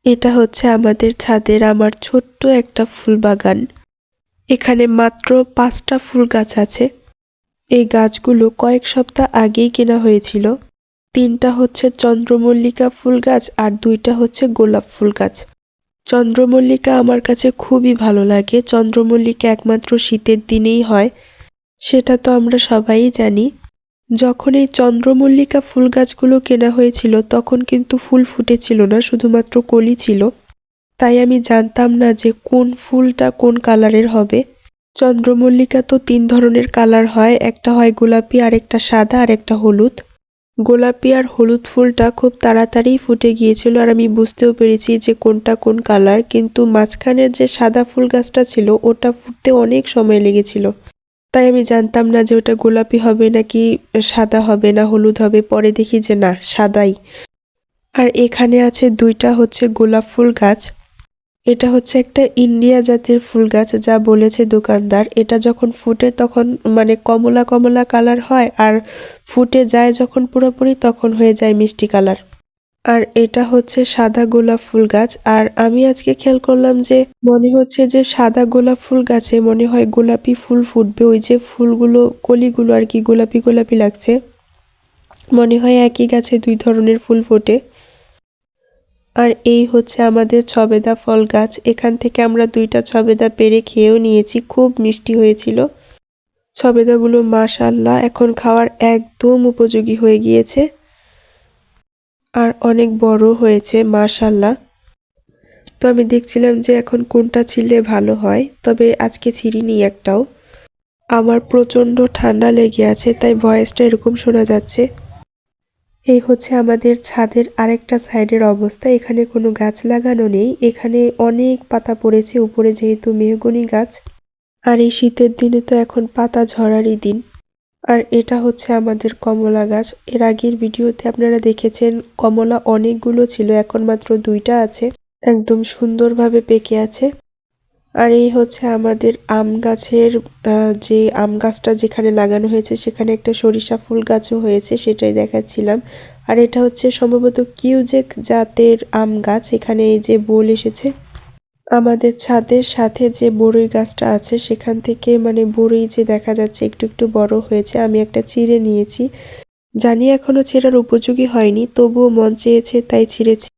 এটা হচ্ছে আমাদের ছাদের আমার ছোট্ট একটা ফুল বাগান। এখানে মাত্র 5টা ফুল গাছ আছে। এই গাছগুলো কয়েক সপ্তাহ আগেই কেনা হয়েছিল। 3টা হচ্ছে চন্দ্রমল্লিকা ফুল গাছ আর 2টা হচ্ছে গোলাপ ফুল গাছ। চন্দ্রমল্লিকা আমার কাছে খুবই ভালো লাগে। চন্দ্রমল্লিকা একমাত্র শীতের দিনেই হয়, সেটা তো আমরা সবাই জানি। যখন এই চন্দ্রমল্লিকা ফুল গাছগুলো কেনা হয়েছিল তখন কিন্তু ফুল ফুটেছিল না, শুধুমাত্র কলি ছিল। তাই আমি জানতাম না যে কোন ফুলটা কোন কালারের হবে। চন্দ্রমল্লিকা তো 3 ধরনের কালার হয়, একটা হয় গোলাপি, আরেকটা সাদা, আর একটা হলুদ। গোলাপি আর হলুদ ফুলটা খুব তাড়াতাড়ি ফুটে গিয়েছিল আর আমি বুঝতেও পেরেছি যে কোনটা কোন কালার, কিন্তু মাঝখানের যে সাদা ফুল গাছটা ছিল ওটা ফুটতে অনেক সময় লেগেছিল। তাই আমি জানতাম না যে ওটা গোলাপি হবে নাকি সাদা হবে না হলুদ হবে। পরে দেখি যে না, সাদাই। আর এখানে আছে 2টা হচ্ছে গোলাপ ফুল গাছ। এটা হচ্ছে একটা ইন্ডিয়া জাতের ফুল গাছ, যা বলেছে দোকানদার। এটা যখন ফুটে তখন মানে কমলা কমলা কালার হয়, আর ফুটে যায় যখন পুরোপুরি তখন হয়ে যায় মিষ্টি কালার। আর এটা হচ্ছে সাদা গোলাপ ফুল গাছ। আর আমি আজকে খেয়াল করলাম যে মনে হচ্ছে যে সাদা গোলাপ ফুল গাছে মনে হয় গোলাপি ফুল ফুটবে। ওই যে ফুলগুলো কলিগুলো আর কি গোলাপি গোলাপি লাগছে, মনে হয় একই গাছে 2 ধরনের ফুল ফোটে। আর এই হচ্ছে আমাদের ছবেদা ফল গাছ। এখান থেকে আমরা 2টা ছবেদা পেড়ে খেয়েও নিয়েছি, খুব মিষ্টি হয়েছিল। ছবেদাগুলো মাশাআল্লাহ এখন খাওয়ার একদম উপযোগী হয়ে গিয়েছে আর অনেক বড় হয়েছে মাশাআল্লাহ। তো আমি দেখছিলাম যে এখন কোনটা ছিলে ভালো হয়, তবে আজকে ছিঁড়িনি একটাও। আমার প্রচণ্ড ঠান্ডা লেগে আছে, তাই ভয়েসটা এরকম শোনা যাচ্ছে। এই হচ্ছে আমাদের ছাদের আরেকটা সাইডের অবস্থা। এখানে কোনো গাছ লাগানো নেই, এখানে অনেক পাতা পড়েছে উপরে, যেহেতু মেহগনি গাছ। আর এই শীতের দিনে তো এখন পাতা ঝরারই দিন। আর এটা হচ্ছে আমাদের কমলা গাছ। এর আগের ভিডিওতে আপনারা দেখেছেন কমলা অনেকগুলো ছিল, এখন মাত্র 2টা আছে, একদম সুন্দরভাবে পেকে আছে। আর এই হচ্ছে আমাদের আম গাছের যে আম গাছটা যেখানে লাগানো হয়েছে সেখানে একটা সরিষা ফুল গাছও হয়েছে, সেটাই দেখাচ্ছিলাম। আর এটা হচ্ছে সম্ভবত কিউজেক জাতের আম গাছ। এখানে এই যে বোল এসেছে। আমাদের ছাদের সাথে যে বড়ই গাছটা আছে সেখান থেকে মানে বড়ই যে দেখা যাচ্ছে একটু একটু বড় হয়েছে, আমি একটা চিড়ে নিয়েছি। জানি এখনো ছেঁড়ার উপযোগী হয়নি, তবুও মন চেয়েছে তাই ছিঁড়েছি।